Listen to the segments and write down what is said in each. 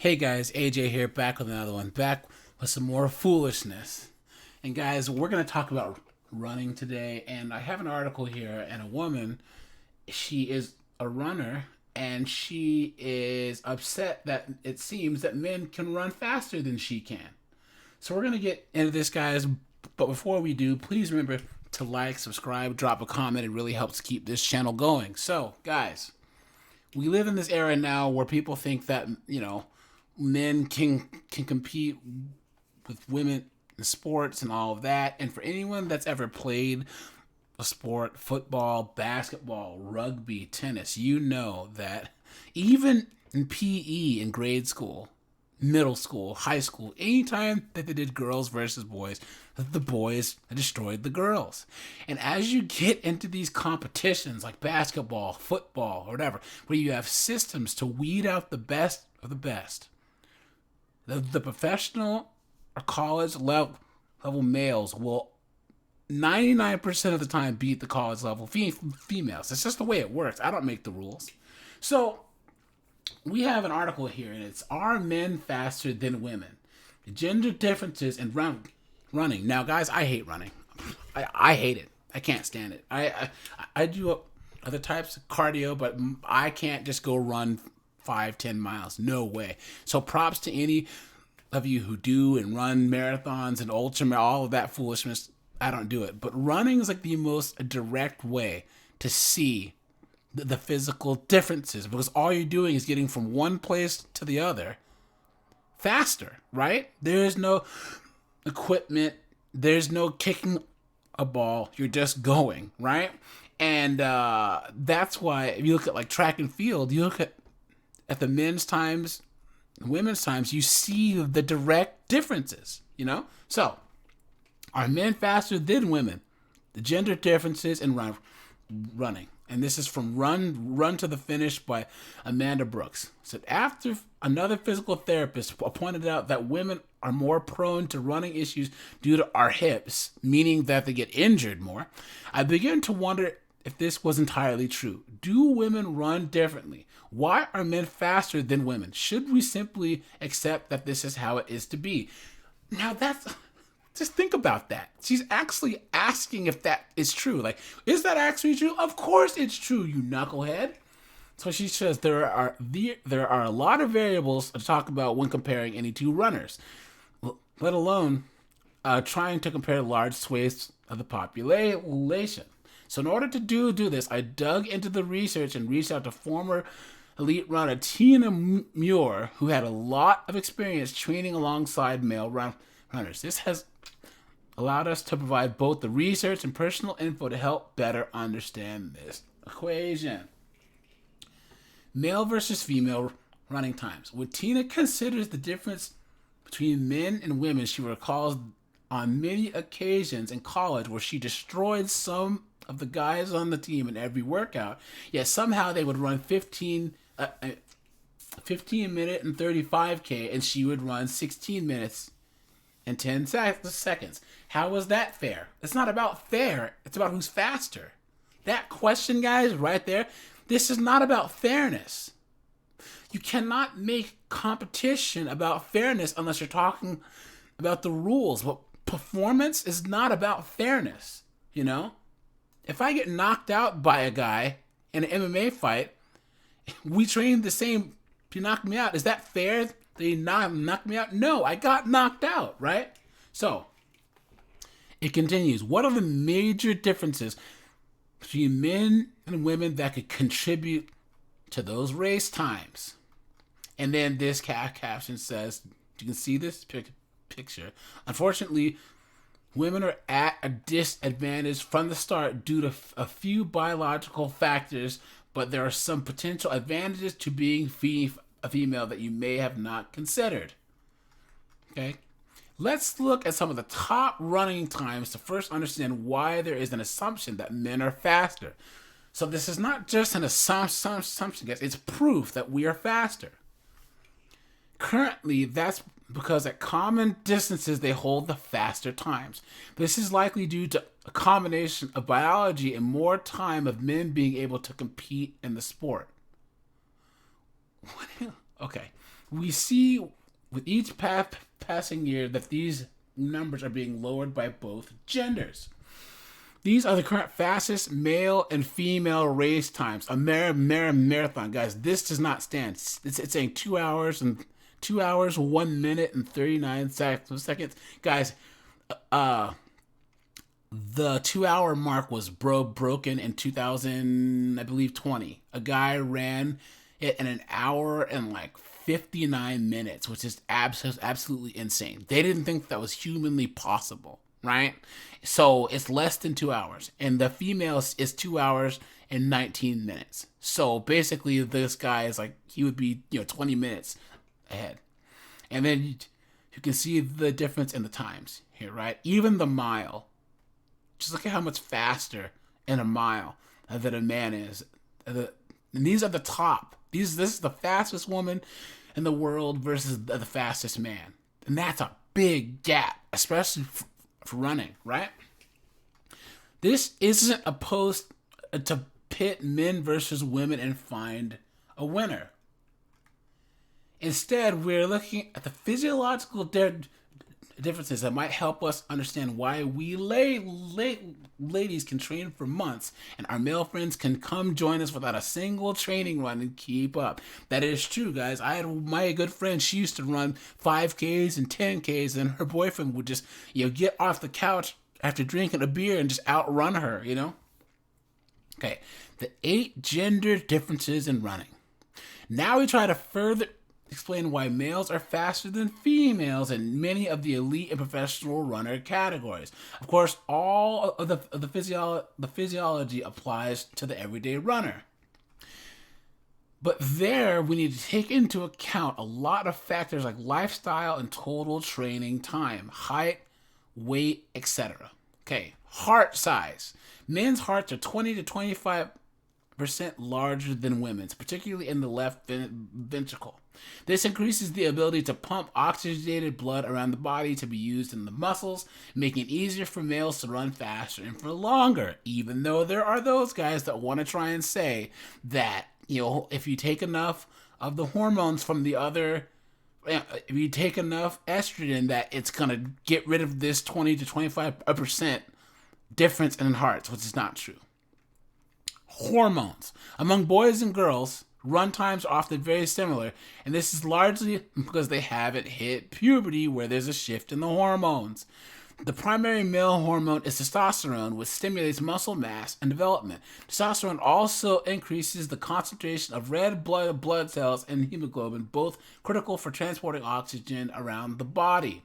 Hey guys, AJ here, back with another one, back with some more foolishness. And guys, we're going to talk about running today. And I have an article here, and a woman, she is a runner, and she is upset that it seems that men can run faster than she can. So we're going to get into this, guys. But before we do, please remember to like, subscribe, drop a comment. It really helps keep this channel going. So, guys, we live in this era now where people think that, men can compete with women in sports and all of that. And for anyone that's ever played a sport, football, basketball, rugby, tennis, you know that even in PE in grade school, middle school, high school, anytime that they did girls versus boys, the boys destroyed the girls. And as you get into these competitions like basketball, football, or whatever, where you have systems to weed out the best of the best, the professional or college level males will 99% of the time beat the college level females. It's just the way it works. I don't make the rules. So we have an article here, and it's Are Men Faster Than Women? Gender Differences in Running. Now, guys, I hate running. I hate it. I can't stand it. I do other types of cardio, but I can't just go run 5-10 miles. No way. So props to any of you who do and run marathons and ultra, all of that foolishness. I don't do it. But running is like the most direct way to see the physical differences, because all you're doing is getting from one place to the other faster, right? There's no equipment, there's no kicking a ball, you're just going, right? And that's why if you look at like track and field, you look at the men's times, women's times, you see the direct differences, So, are men faster than women? The gender differences in running. And this is from Run to the Finish by Amanda Brooks. So after another physical therapist pointed out that women are more prone to running issues due to our hips, meaning that they get injured more, I began to wonder if this was entirely true. Do women run differently? Why are men faster than women? Should we simply accept that this is how it is to be? Now just think about that. She's actually asking if that is true. Like, is that actually true? Of course it's true, you knucklehead. So she says there are a lot of variables to talk about when comparing any two runners, let alone trying to compare large swathes of the population. So in order to do this, I dug into the research and reached out to former elite runner Tina Muir, who had a lot of experience training alongside male runners. This has allowed us to provide both the research and personal info to help better understand this equation. Male versus female running times. When Tina considers the difference between men and women, she recalls on many occasions in college where she destroyed some of the guys on the team in every workout, yet somehow they would run 15 minute and 35K, and she would run 16 minutes and 10 seconds. How was that fair? It's not about fair. It's about who's faster. That question, guys, right there, this is not about fairness. You cannot make competition about fairness unless you're talking about the rules. But performance is not about fairness, If I get knocked out by a guy in an MMA fight, we train the same to knock me out. Is that fair? They knocked me out? No, I got knocked out, right? So, it continues. What are the major differences between men and women that could contribute to those race times? And then this caption says, you can see this picture. Unfortunately, women are at a disadvantage from the start due to a few biological factors, but there are some potential advantages to being a female that you may have not considered. Okay? Let's look at some of the top running times to first understand why there is an assumption that men are faster. So this is not just an assumption, guys. It's proof that we are faster. Currently, that's because at common distances, they hold the faster times. This is likely due to a combination of biology and more time of men being able to compete in the sport. Okay. We see with each passing year that these numbers are being lowered by both genders. These are the current fastest male and female race times. A marathon, guys. This does not stand. It's saying 2 hours, 1 minute and 39 seconds, guys. The 2 hour mark was broken in 2000, I believe 20. A guy ran it in an hour and like 59 minutes, which is absolutely insane. They didn't think that was humanly possible, right? So it's less than 2 hours, and the female is 2 hours and 19 minutes. So basically, this guy is like, he would be 20 minutes ahead, and then you can see the difference in the times here, right? Even the mile. Just look at how much faster in a mile that a man is. And these are the top. This is the fastest woman in the world versus the fastest man. And that's a big gap, especially for running, right? This isn't opposed to pit men versus women and find a winner. Instead, we're looking at the physiological differences that might help us understand why we ladies can train for months and our male friends can come join us without a single training run and keep up. That is true, guys. I had my good friend. She used to run 5Ks and 10Ks, and her boyfriend would just get off the couch after drinking a beer and just outrun her. Okay, the 8 gender differences in running. Now we try to further explain why males are faster than females in many of the elite and professional runner categories. Of course, all of the physiology applies to the everyday runner. But there, we need to take into account a lot of factors like lifestyle and total training time, height, weight, etc. Okay, heart size. Men's hearts are 20 to 25% larger than women's, particularly in the left ventricle. This increases the ability to pump oxygenated blood around the body to be used in the muscles, making it easier for males to run faster and for longer, even though there are those guys that want to try and say that, if you take enough of the hormones from the other, if you take enough estrogen, that it's going to get rid of this 20 to 25% difference in hearts, which is not true. Hormones. Among boys and girls, run times are often very similar, and this is largely because they haven't hit puberty, where there's a shift in the hormones. The primary male hormone is testosterone, which stimulates muscle mass and development. Testosterone also increases the concentration of red blood cells and hemoglobin, both critical for transporting oxygen around the body.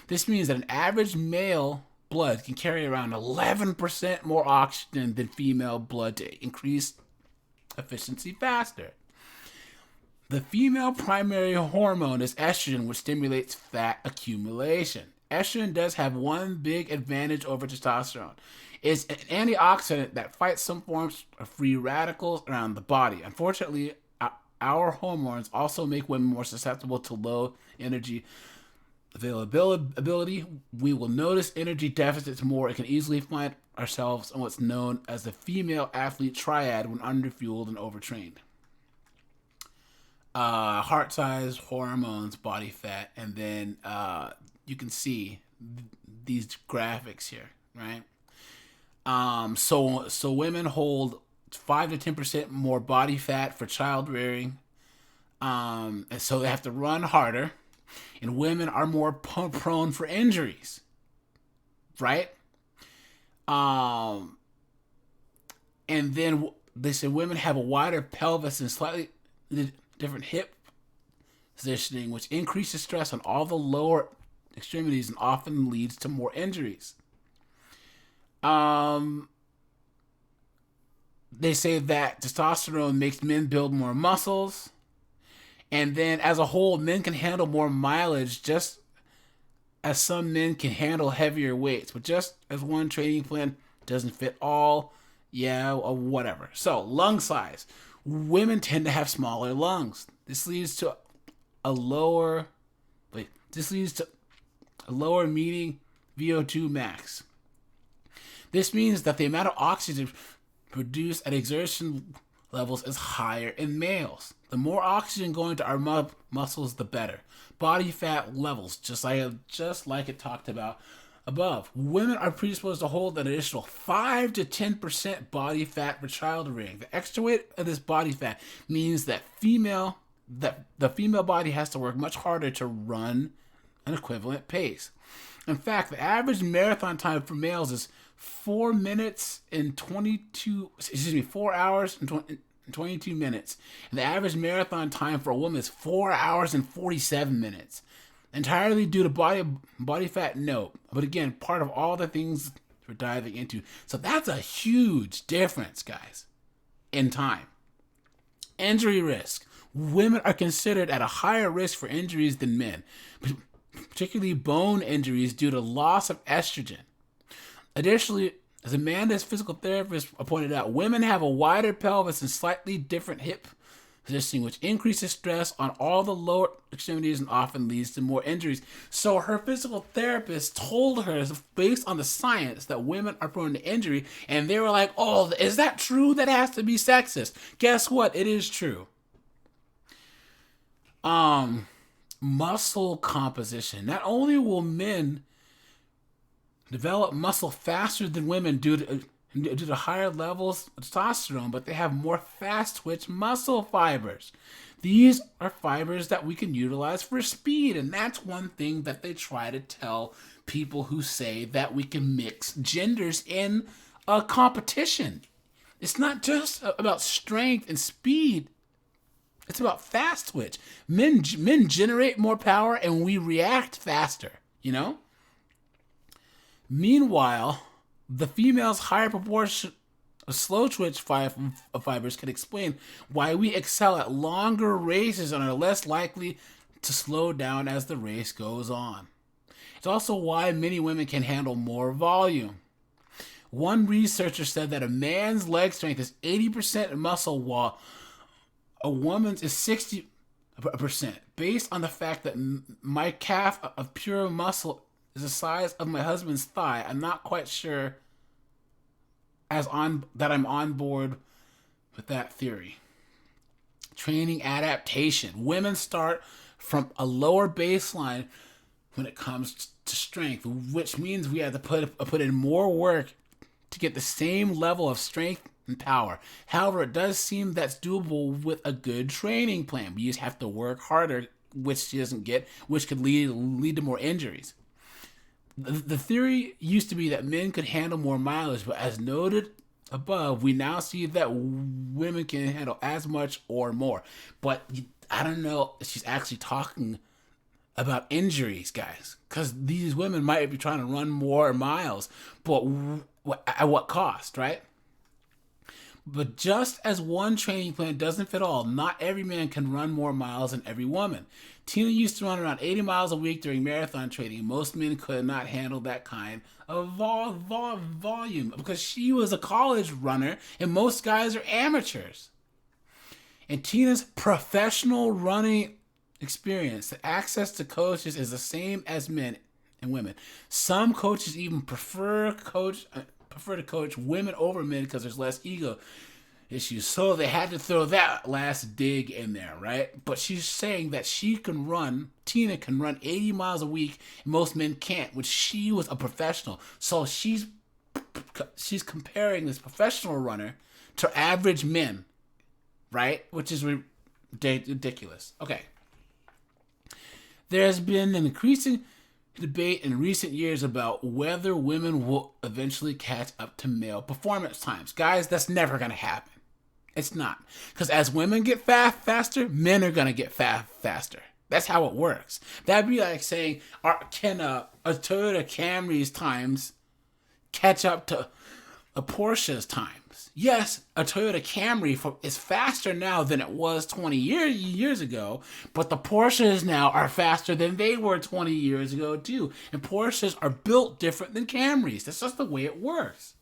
This means that an average male blood can carry around 11% more oxygen than female blood to increase efficiency faster. The female primary hormone is estrogen, which stimulates fat accumulation. Estrogen does have one big advantage over testosterone. It's an antioxidant that fights some forms of free radicals around the body. Unfortunately, our hormones also make women more susceptible to low energy availability. We will notice energy deficits more and can easily find ourselves in what's known as the female athlete triad when underfueled and overtrained. Heart size, hormones, body fat, and then you can see these graphics here, right? So women hold 5 to 10% more body fat for child rearing, and so they have to run harder. And women are more prone for injuries, right? And then they say women have a wider pelvis and slightly different hip positioning, which increases stress on all the lower extremities and often leads to more injuries. They say that testosterone makes men build more muscles. And then as a whole, men can handle more mileage just as some men can handle heavier weights. But just as one training plan doesn't fit all, or whatever. So, lung size. Women tend to have smaller lungs. This leads to a lower meaning VO2 max. This means that the amount of oxygen produced at exertion levels is higher in males. The more oxygen going to our muscles, the better. Body fat levels, just like it talked about above. Women are predisposed to hold an additional 5 to 10% body fat for child rearing. The extra weight of this body fat means that the female body has to work much harder to run an equivalent pace. In fact, the average marathon time for males is 4 hours and 22 minutes. And the average marathon time for a woman is 4 hours and 47 minutes. Entirely due to body fat? No. But again, part of all the things we're diving into. So that's a huge difference, guys, in time. Injury risk. Women are considered at a higher risk for injuries than men, particularly bone injuries due to loss of estrogen. Additionally, as Amanda's physical therapist pointed out, women have a wider pelvis and slightly different hip positioning, which increases stress on all the lower extremities and often leads to more injuries. So her physical therapist told her, based on the science, that women are prone to injury, and they were like, oh, is that true? That has to be sexist. Guess what? It is true. Muscle composition. Not only will men develop muscle faster than women due to higher levels of testosterone, but they have more fast-twitch muscle fibers. These are fibers that we can utilize for speed, and that's one thing that they try to tell people who say that we can mix genders in a competition. It's not just about strength and speed. It's about fast twitch. Men generate more power and we react faster, you know? Meanwhile, the female's higher proportion of slow twitch fibers can explain why we excel at longer races and are less likely to slow down as the race goes on. It's also why many women can handle more volume. One researcher said that a man's leg strength is 80% muscle while a woman's is 60%. Based on the fact that my calf of pure muscle is the size of my husband's thigh, I'm not quite sure that I'm on board with that theory. Training adaptation. Women start from a lower baseline when it comes to strength, which means we have to put in more work to get the same level of strength and power. However, it does seem that's doable with a good training plan. We just have to work harder, which she doesn't get, which could lead to more injuries. The theory used to be that men could handle more mileage, but as noted above, we now see that women can handle as much or more. But I don't know if she's actually talking about injuries, guys, because these women might be trying to run more miles, but at what cost, right? But just as one training plan doesn't fit all, not every man can run more miles than every woman. Tina used to run around 80 miles a week during marathon training. Most men could not handle that kind of volume because she was a college runner and most guys are amateurs. In Tina's professional running experience, the access to coaches is the same as men and women. Some coaches even prefer to coach women over men because there's less ego issues. So they had to throw that last dig in there, right? But she's saying that Tina can run 80 miles a week, and most men can't, which she was a professional. So she's comparing this professional runner to average men, right? Which is ridiculous. Okay. There's been an increasing debate in recent years about whether women will eventually catch up to male performance times. Guys, that's never going to happen. It's not. Because as women get faster, men are going to get faster. That's how it works. That'd be like saying, can a Toyota Camry's times catch up to a Porsche's times? Yes, a Toyota Camry is faster now than it was 20 years ago, but the Porsches now are faster than they were 20 years ago too. And Porsches are built different than Camrys. That's just the way it works.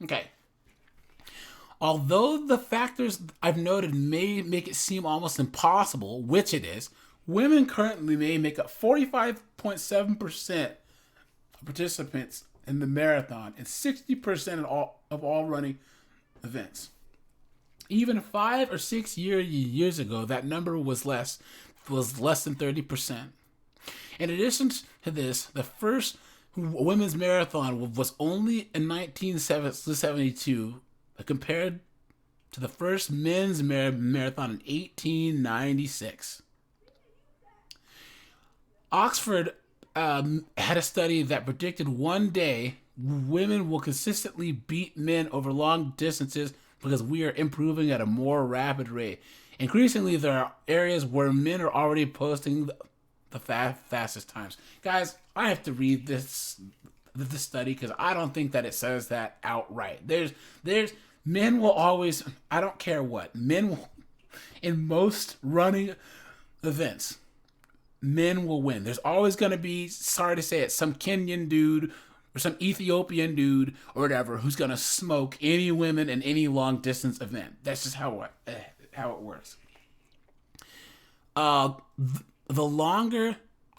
Okay. Although the factors I've noted may make it seem almost impossible, which it is, women currently may make up 45.7% of participants in the marathon and 60% of all running events. Even 5 or 6 years ago, that number was less than 30%. In addition to this, the first women's marathon was only in 1972, compared to the first men's marathon in 1896. Oxford had a study that predicted one day women will consistently beat men over long distances because we are improving at a more rapid rate. Increasingly, there are areas where men are already posting the fastest times. Guys, I have to read this study because I don't think that it says that outright. There's men will always, I don't care what, men will, in most running events, men will win. There's always going to be, sorry to say it, some Kenyan dude or some Ethiopian dude or whatever who's going to smoke any women in any long distance event. That's just how it works. The longer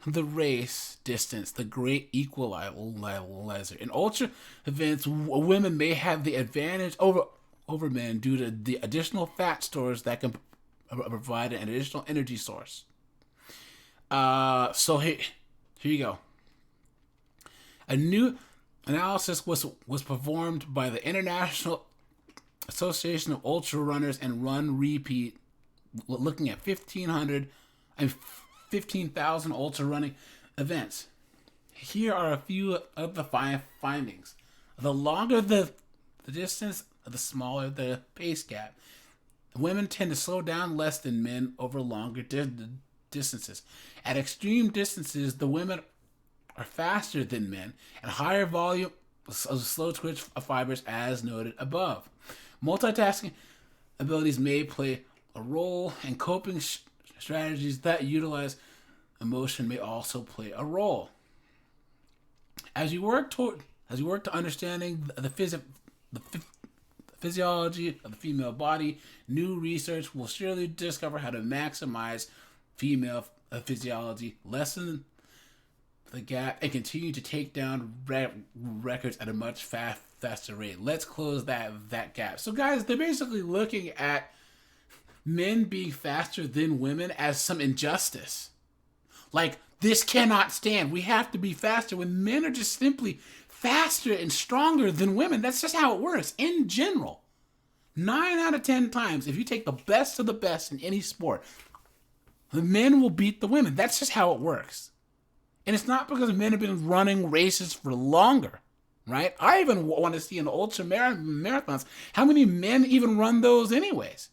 the race distance, the great equalizer. In ultra events, women may have the advantage over men due to the additional fat stores that can provide an additional energy source. So here you go. A new analysis was performed by the International Association of Ultra Runners and Run Repeat, looking at 1,500 and 15,000 ultra running events. Here are a few of the findings. The longer the distance, the smaller the pace gap. Women tend to slow down less than men over longer distances. At extreme distances, the women are faster than men and higher volume of slow twitch fibers as noted above. Multitasking abilities may play a role, and coping strategies that utilize emotion may also play a role. As you work to understanding the physiology of the female body, new research will surely discover how to maximize female physiology, lessen the gap, and continue to take down records at a much faster rate. Let's close that gap. So guys, they're basically looking at men being faster than women as some injustice. Like, this cannot stand. We have to be faster when men are just simply faster and stronger than women. That's just how it works in general. 9 out of 10 times, if you take the best of the best in any sport, the men will beat the women. That's just how it works. And it's not because men have been running races for longer, right? I even want to see in ultra marathons, how many men even run those anyways?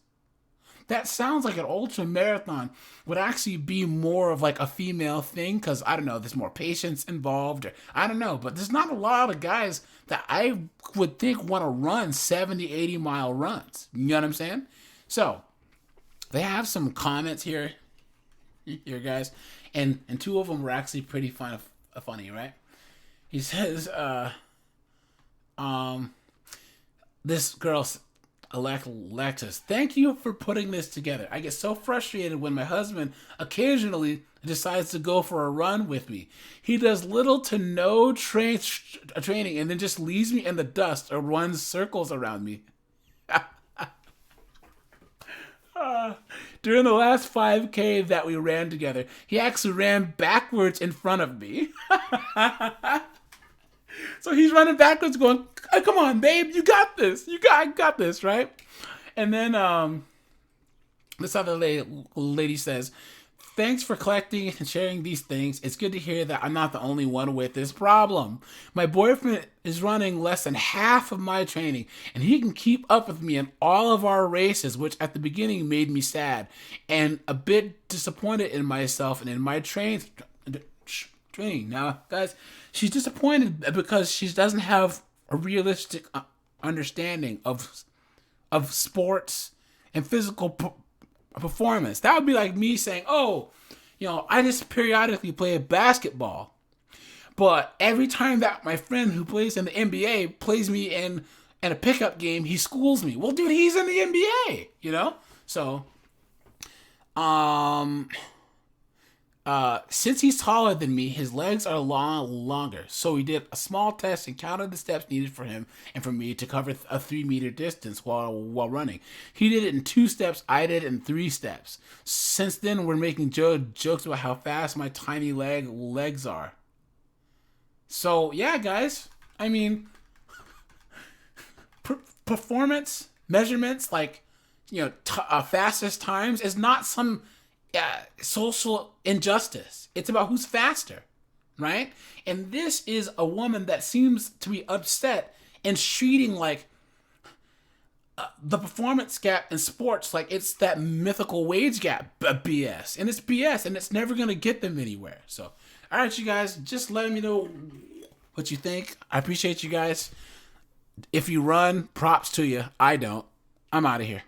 That sounds like an ultra marathon would actually be more of like a female thing because, I don't know, there's more patience involved, or I don't know, but there's not a lot of guys that I would think want to run 70, 80 mile runs. You know what I'm saying? So they have some comments here guys, and 2 of them were actually pretty funny, right? He says, this girl, Alexis, thank you for putting this together. I get so frustrated when my husband occasionally decides to go for a run with me. He does little to no training and then just leaves me in the dust or runs circles around me. During the last 5K that we ran together, he actually ran backwards in front of me. So he's running backwards going, oh, come on, babe, you got this. You got this, right? And then this other lady says, thanks for collecting and sharing these things. It's good to hear that I'm not the only one with this problem. My boyfriend is running less than half of my training, and he can keep up with me in all of our races, which at the beginning made me sad and a bit disappointed in myself and in my training. Now, guys, she's disappointed because she doesn't have a realistic understanding of sports and physical performance. That would be like me saying, oh, I just periodically play basketball, but every time that my friend who plays in the NBA plays me in a pickup game, he schools me. Well, dude, he's in the NBA, So, Since he's taller than me, his legs are longer. So we did a small test and counted the steps needed for him and for me to cover a 3 meter distance while running. He did it in 2 steps. I did it in 3 steps. Since then, we're making jokes about how fast my tiny legs are. So yeah, guys. I mean, performance measurements like fastest times is not some social injustice. It's about who's faster, right? And this is a woman that seems to be upset and treating like the performance gap in sports like it's that mythical wage gap BS. And it's BS, and it's never going to get them anywhere. So, all right, you guys, just let me know what you think. I appreciate you guys. If you run, props to you. I don't. I'm out of here.